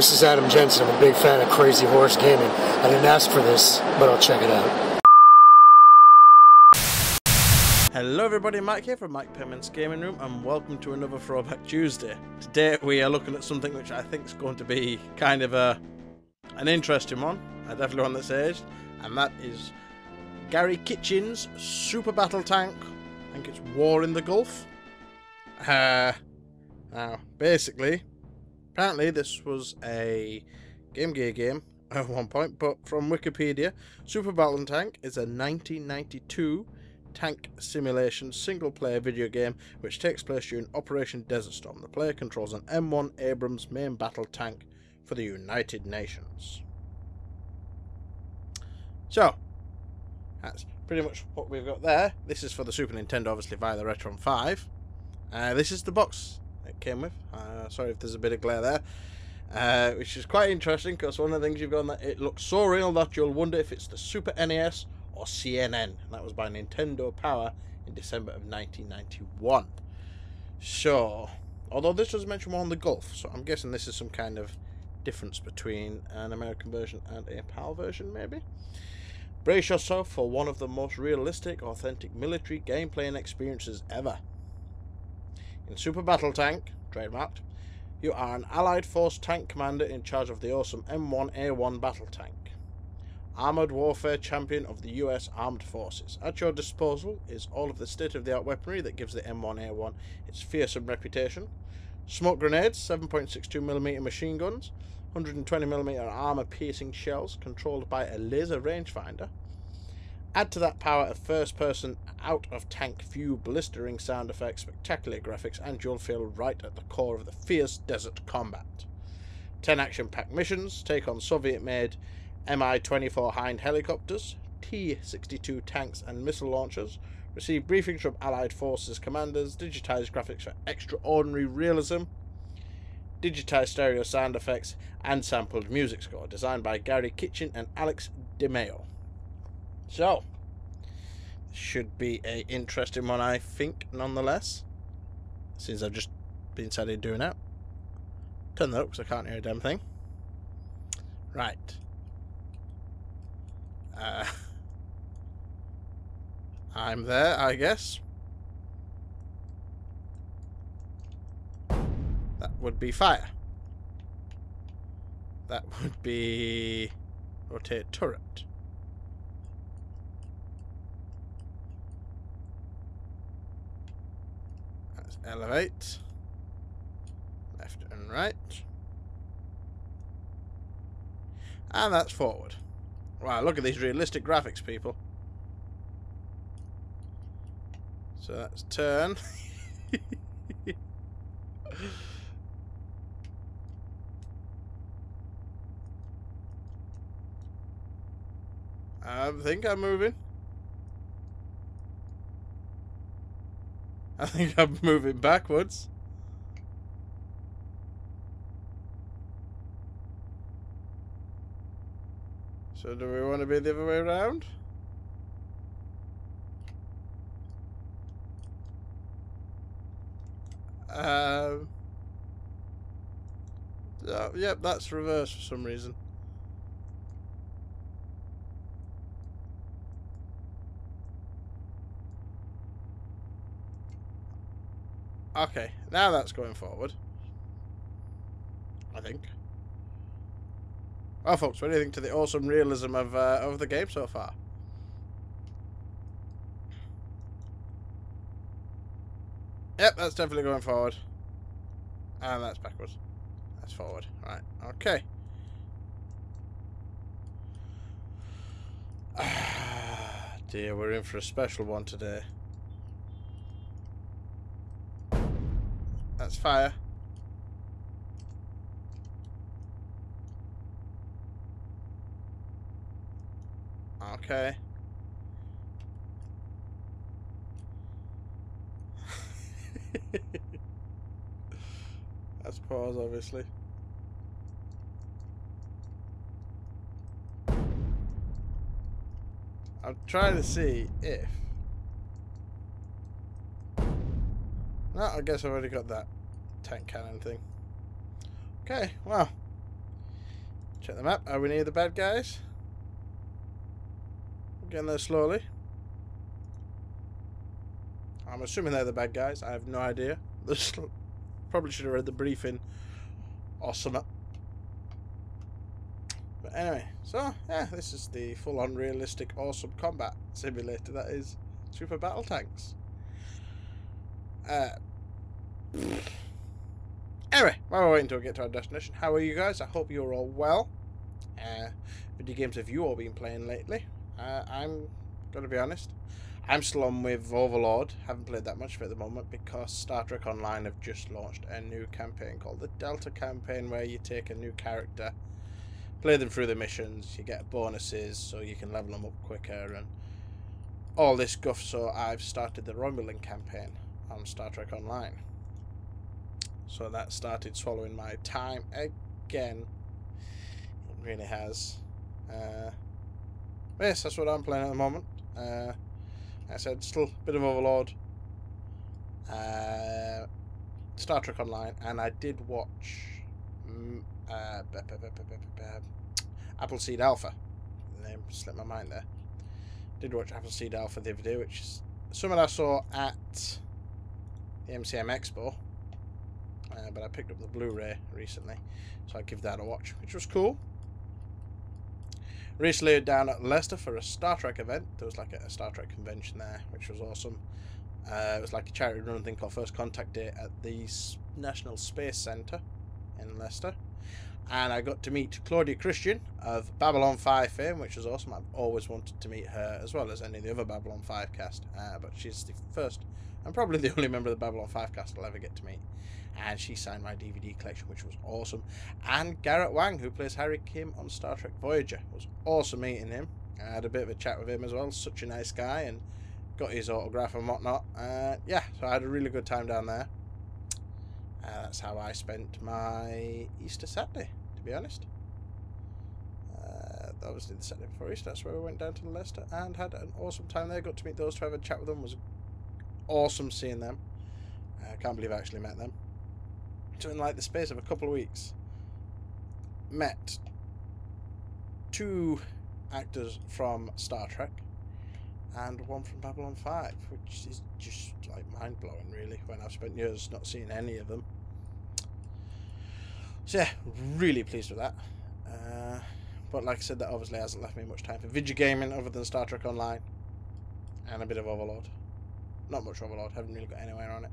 this is Adam Jensen. I'm a big fan of Crazy Horse Gaming. I didn't ask for this, but I'll check it out. Hello everybody, Mike here from Mike Penman's Gaming Room, and welcome to another Throwback Tuesday. Today we are looking at something which I think is going to be kind of an interesting one. I definitely want this age, and that is Garry Kitchen's Super Battle Tank. I think it's War in the Gulf. Now, basically, apparently this was a Game Gear game at one point, but from Wikipedia, Super Battle Tank is a 1992 tank simulation single-player video game which takes place during Operation Desert Storm. The player controls an M1 Abrams main battle tank for the United Nations. So, that's pretty much what we've got there. This is for the Super Nintendo, obviously via the Retron 5. This is the box it came with. Sorry if there's a bit of glare there. Which is quite interesting, because one of the things you've got on that, it looks so real that you'll wonder if it's the Super NES or CNN, and that was by Nintendo Power in December of 1991. So, although this was mentioned more on the Gulf, so I'm guessing this is some kind of difference between an American version and a PAL version, maybe? Brace yourself for one of the most realistic, authentic military gameplay and experiences ever. In Super Battle Tank, trademarked, you are an Allied Force tank commander in charge of the awesome M1A1 battle tank. Armoured warfare champion of the US Armed Forces. At your disposal is all of the state-of-the-art weaponry that gives the M1A1 its fearsome reputation. Smoke grenades, 7.62mm machine guns, 120mm armour-piercing shells controlled by a laser rangefinder. Add to that power a first-person out-of-tank view, blistering sound effects, spectacular graphics, and you'll feel right at the core of the fierce desert combat. 10 action-packed missions, take on Soviet-made Mi-24 Hind helicopters, T-62 tanks and missile launchers, receive briefings from Allied Forces commanders, digitized graphics for extraordinary realism, digitized stereo sound effects, and sampled music score, designed by Garry Kitchen and Alex DeMeo. So, should be an interesting one, I think, nonetheless, since I've just been sat here doing it. Turn that up because I can't hear a damn thing. Right. I'm there, I guess. That would be fire. That would be rotate turret. That's elevate. Left and right. And that's forward. Wow, look at these realistic graphics, people. So that's turn. I think I'm moving. I think I'm moving backwards. So do we want to be the other way around? Yep, that's reverse for some reason. Okay, now that's going forward, I think. Well, folks, what do you think to the awesome realism of the game so far? Yep, that's definitely going forward. And that's backwards. That's forward. Right, okay. Dear, we're in for a special one today. That's fire. Okay. That's pause, obviously. I'm trying to see if... No, I guess I've already got that tank cannon thing. Okay, well. Check the map. Are we near the bad guys? Getting there slowly. I'm assuming they're the bad guys. I have no idea. Probably should have read the briefing or something. But anyway, so yeah, this is the full-on realistic, awesome combat simulator that is Super Battle Tanks. Anyway, while we're waiting until we get to our destination, how are you guys? I hope you're all well. Video games have you all been playing lately? I'm gonna be honest. I'm still on with Overlord. Haven't played that much of it at the moment because Star Trek Online have just launched a new campaign called the Delta campaign, where you take a new character, play them through the missions, you get bonuses so you can level them up quicker and all this guff. So I've started the Romulan campaign on Star Trek Online. So that started swallowing my time again. It really has. Yes, that's what I'm playing at the moment. I said still a bit of Overlord, Star Trek Online, and I did watch Appleseed Alpha. The name slipped my mind there. Did watch Appleseed Alpha the other day, which is something I saw at the MCM Expo. But I picked up the Blu-ray recently, so I give that a watch, which was cool. Recently down at Leicester for a Star Trek event. There was like a Star Trek convention there, which was awesome. It was like a charity run thing called First Contact Day at the National Space Centre in Leicester. And I got to meet Claudia Christian of Babylon 5 fame, which was awesome. I've always wanted to meet her, as well as any of the other Babylon 5 cast. But she's the first and probably the only member of the Babylon 5 cast I'll ever get to meet. And she signed my DVD collection, which was awesome. And Garrett Wang, who plays Harry Kim on Star Trek Voyager. It was awesome meeting him. I had a bit of a chat with him as well. Such a nice guy, and got his autograph and whatnot. Yeah, so I had a really good time down there. That's how I spent my Easter Saturday, to be honest. Obviously the Saturday before Easter, that's where we went down to Leicester and had an awesome time there. Got to meet those two, have a chat with them. It was awesome seeing them. I can't believe I actually met them. So in like the space of a couple of weeks, met two actors from Star Trek and one from Babylon 5, which is just like mind-blowing really, when I've spent years not seeing any of them. So yeah, really pleased with that. But like I said, that obviously hasn't left me much time for video gaming other than Star Trek Online and a bit of Overlord. Not much Overlord, haven't really got anywhere on it.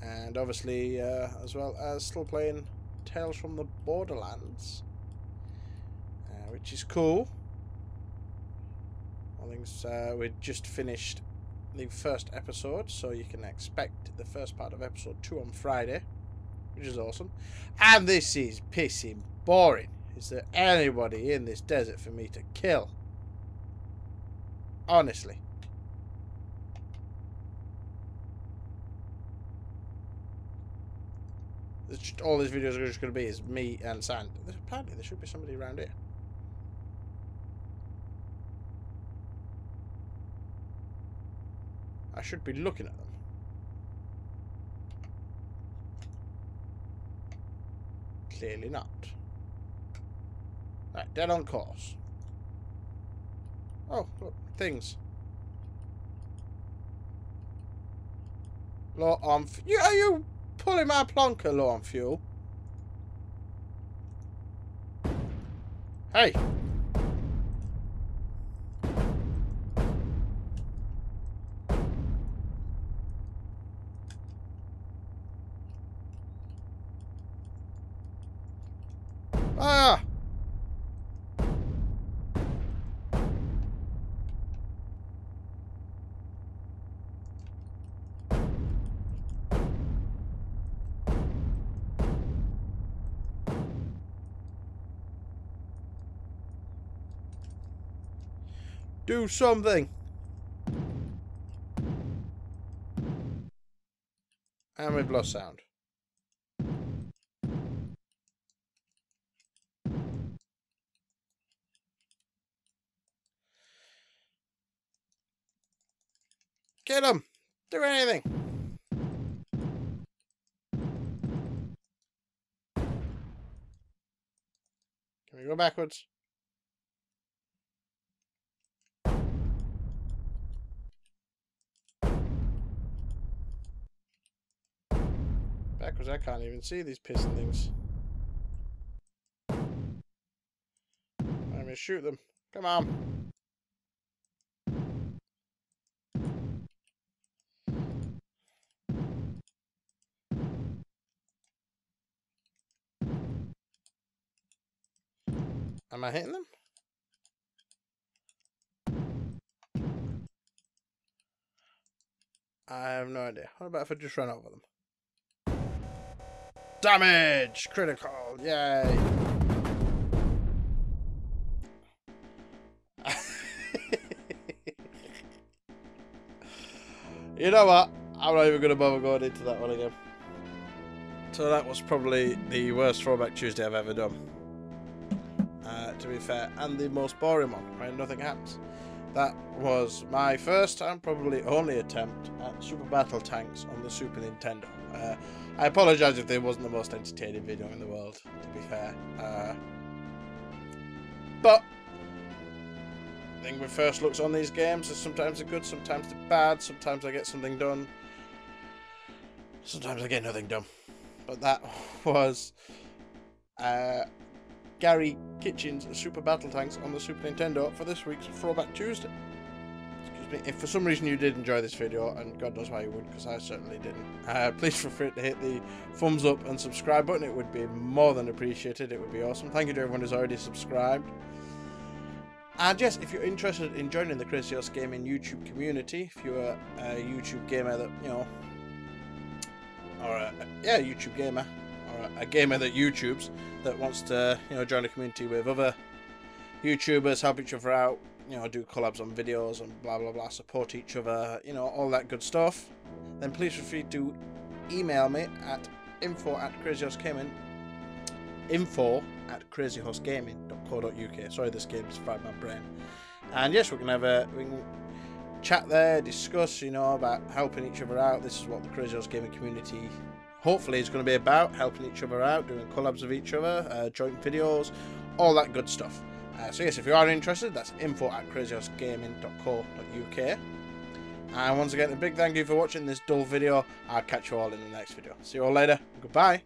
And obviously, as well as still playing Tales from the Borderlands, which is cool. I think we just finished the first episode, so you can expect the first part of episode 2 on Friday, which is awesome. And this is pissing boring. Is there anybody in this desert for me to kill? Honestly. It's just, all these videos are just going to be is me and sand. Apparently there should be somebody around here. I should be looking at them. Clearly not. Right, dead on course. Oh, look, things. Low on fuel. Are you pulling my plonker low on fuel? Hey! Ah! Do something! And we've lost sound. Get him! Do anything! Can we go backwards? Backwards, I can't even see these pissing things. I'm gonna shoot them. Come on. Am I hitting them? I have no idea. What about if I just run over them? Damage! Critical! Yay! You know what? I'm not even going to bother going into that one again. So that was probably the worst Throwback Tuesday I've ever done. To be fair. And the most boring one, right? Nothing happens. That was my first and probably only attempt at Super Battle Tanks on the Super Nintendo. I apologise if there wasn't the most entertaining video in the world, to be fair. But I think with first looks on these games, sometimes they're good, sometimes they're bad, sometimes I get something done, sometimes I get nothing done. But that was Garry Kitchen's Super Battle Tanks on the Super Nintendo for this week's Throwback Tuesday. Excuse me. If for some reason you did enjoy this video, and God knows why you would, because I certainly didn't, please feel free to hit the thumbs up and subscribe button. It would be more than appreciated. It would be awesome. Thank you to everyone who's already subscribed. And yes, if you're interested in joining the Crazy Horse Gaming YouTube community, if you're a YouTube gamer that, you know, or a YouTube gamer, or a gamer that YouTubes, that wants to, you know, join a community with other YouTubers, help each other out, you know, do collabs on videos and blah blah blah, support each other, you know, all that good stuff, then please feel free to email me at info@crazyhorsegaming.co.uk. Sorry, this game's fried my brain. And yes, we can chat there, discuss, you know, about helping each other out. This is what the Crazy Horse Gaming community hopefully is going to be about, helping each other out, doing collabs with each other, joint videos, all that good stuff. So yes, if you are interested, that's info@crazyhorsegaming.co.uk. And once again, a big thank you for watching this dull video. I'll catch you all in the next video. See you all later. Goodbye.